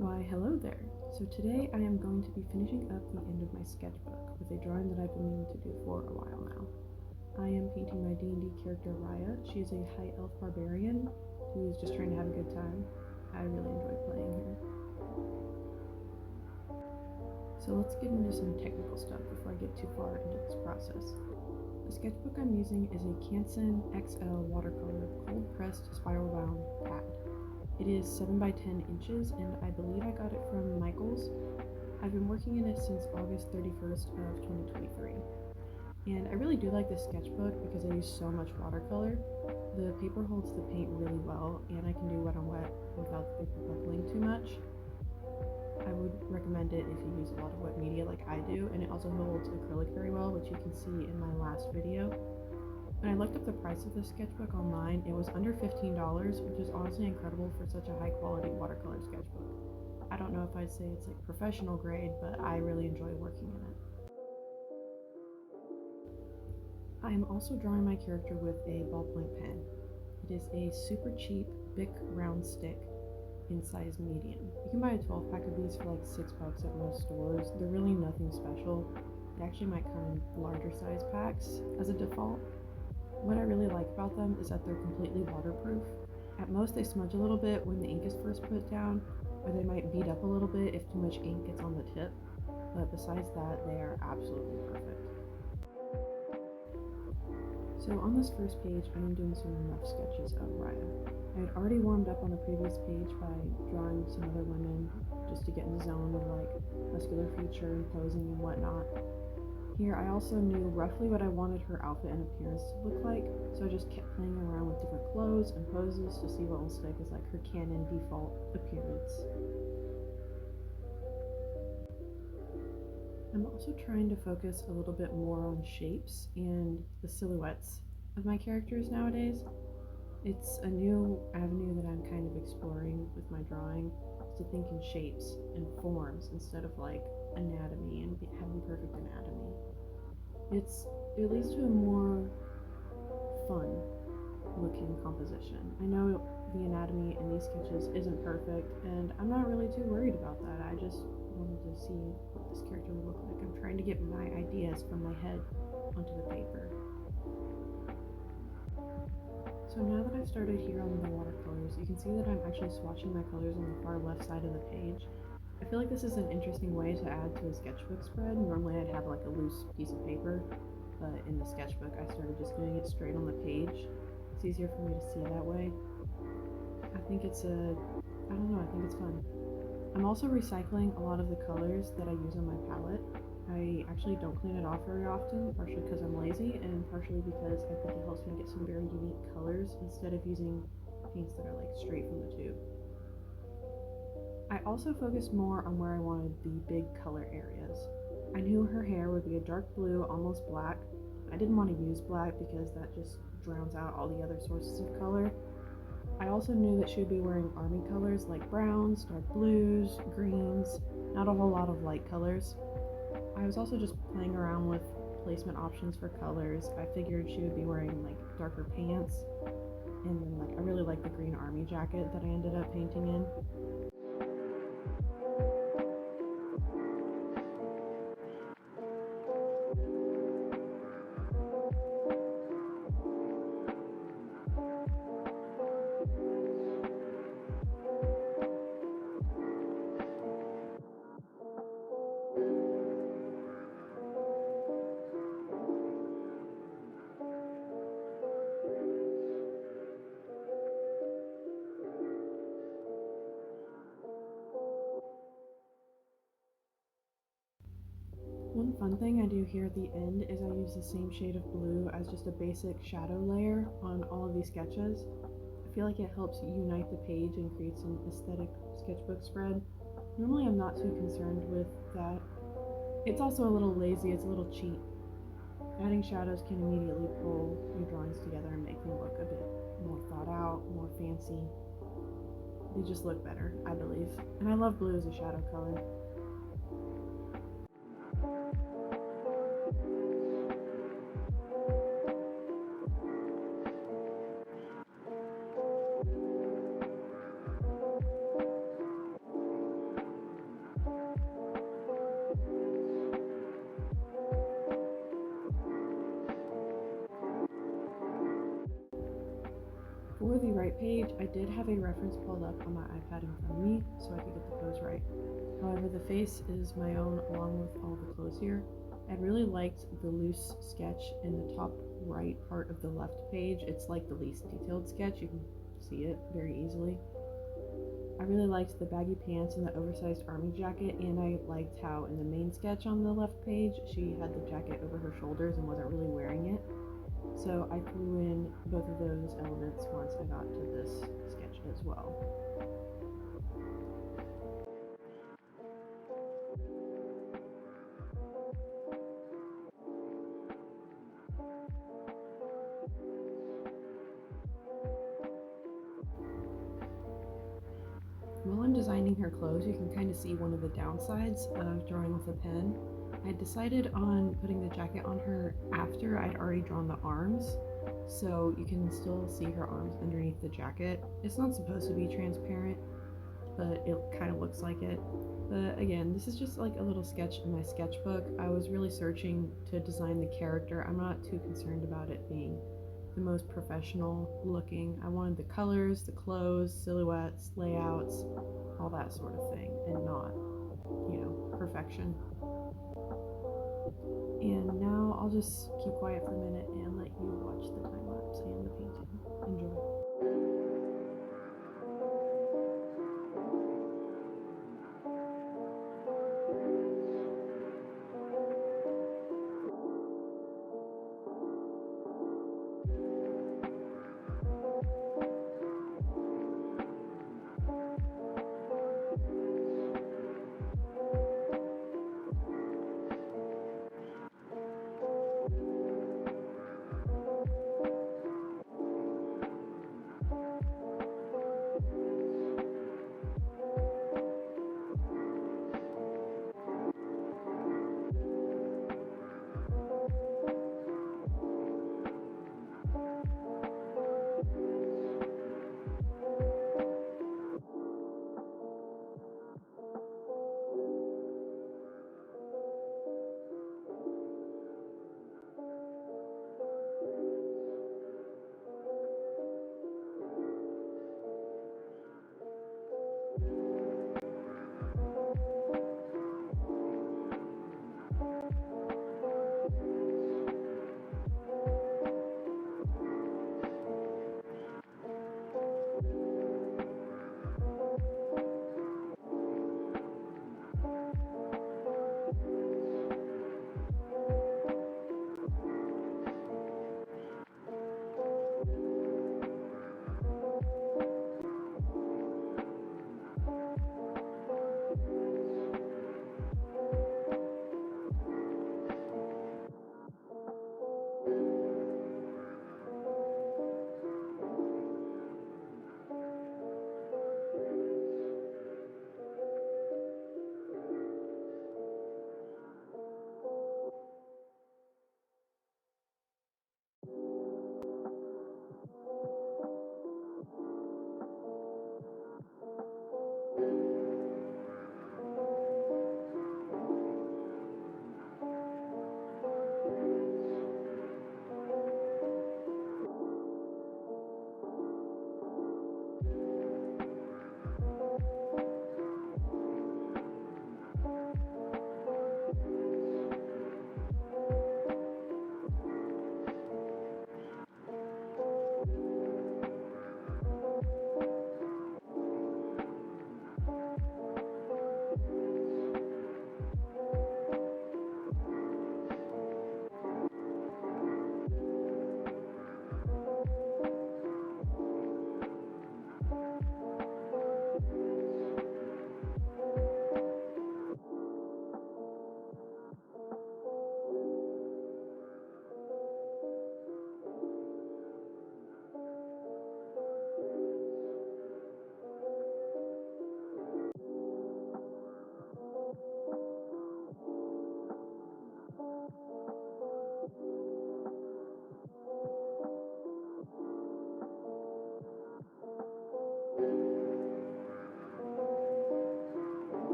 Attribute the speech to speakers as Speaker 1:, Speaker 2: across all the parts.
Speaker 1: Why, hello there! So today I am going to be finishing up the end of my sketchbook with a drawing that I've been meaning to do for a while now. I am painting my D&D character Raya. She is a high elf barbarian who is just trying to have a good time. I really enjoy playing her. So let's get into some technical stuff before I get too far into this process. The sketchbook I'm using is a Canson XL watercolor cold pressed spiral bound pad. It is 7 by 10 inches, and I believe I got it from Michaels. I've been working in it since August 31st of 2023. And I really do like this sketchbook because I use so much watercolor. The paper holds the paint really well, and I can do wet on wet without the paper buckling too much. I would recommend it if you use a lot of wet media like I do, and it also holds acrylic very well, which you can see in my last video. When I looked up the price of this sketchbook online, it was under $15, which is honestly incredible for such a high quality watercolor sketchbook. I don't know if I'd say it's like professional grade, but I really enjoy working in it. I am also drawing my character with a ballpoint pen. It is a super cheap Bic round stick in size medium. You can buy a 12-pack of these for like $6 at most stores. They're really nothing special. They actually might come in larger size packs as a default. What I really like about them is that they're completely waterproof. At most they smudge a little bit when the ink is first put down, or they might bead up a little bit if too much ink gets on the tip, but besides that, they are absolutely perfect. So on this first page, I am doing some rough sketches of Raya. I had already warmed up on the previous page by drawing some other women just to get in the zone of like muscular feature and posing and whatnot. Here, I also knew roughly what I wanted her outfit and appearance to look like, so I just kept playing around with different clothes and poses to see what will stick as like her canon default appearance. I'm also trying to focus a little bit more on shapes and the silhouettes of my characters nowadays. It's a new avenue that I'm kind of exploring with my drawing, to think in shapes and forms instead of like anatomy and having perfect anatomy. It leads to a more fun looking composition. I know the anatomy in these sketches isn't perfect, and I'm not really too worried about that. I just wanted to see what this character would look like. I'm trying to get my ideas from my head onto the paper. So now that I've started here on the watercolors, you can see that I'm actually swatching my colors on the far left side of the page. I feel like this is an interesting way to add to a sketchbook spread. Normally I'd have like a loose piece of paper, but in the sketchbook I started just doing it straight on the page. It's easier for me to see that way. I think it's fun. I'm also recycling a lot of the colors that I use on my palette. I actually don't clean it off very often, partially because I'm lazy and partially because I think it helps me get some very unique colors instead of using paints that are like straight from the tube. I also focused more on where I wanted the big color areas. I knew her hair would be a dark blue, almost black. I didn't want to use black because that just drowns out all the other sources of color. I also knew that she would be wearing army colors like browns, dark blues, greens, not a whole lot of light colors. I was also just playing around with placement options for colors. I figured she would be wearing like darker pants, and then like I really like the green army jacket that I ended up painting in. One fun thing I do here at the end is I use the same shade of blue as just a basic shadow layer on all of these sketches. I feel like it helps unite the page and creates an aesthetic sketchbook spread. Normally I'm not too concerned with that. It's also a little lazy, it's a little cheap. Adding shadows can immediately pull your drawings together and make them look a bit more thought out, more fancy. They just look better, I believe. And I love blue as a shadow color. right page, I did have a reference pulled up on my iPad in front of me so I could get the pose right. However, the face is my own along with all the clothes here. I really liked the loose sketch in the top right part of the left page. It's like the least detailed sketch, you can see it very easily. I really liked the baggy pants and the oversized army jacket, and I liked how in the main sketch on the left page, she had the jacket over her shoulders and wasn't really wearing it. So I threw in both of those elements once I got to this sketch as well. While I'm designing her clothes, you can kind of see one of the downsides of drawing with a pen. I decided on putting the jacket on her after I'd already drawn the arms, so you can still see her arms underneath the jacket. It's not supposed to be transparent, but it kind of looks like it. But again, this is just like a little sketch in my sketchbook. I was really searching to design the character. I'm not too concerned about it being the most professional looking. I wanted the colors, the clothes, silhouettes, layouts, all that sort of thing, and not, perfection. And now I'll just keep quiet for a minute and let you watch the time lapse and the painting. Enjoy.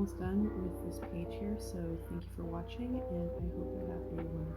Speaker 1: almost done with this page here, so thank you for watching, and I hope you have a wonderful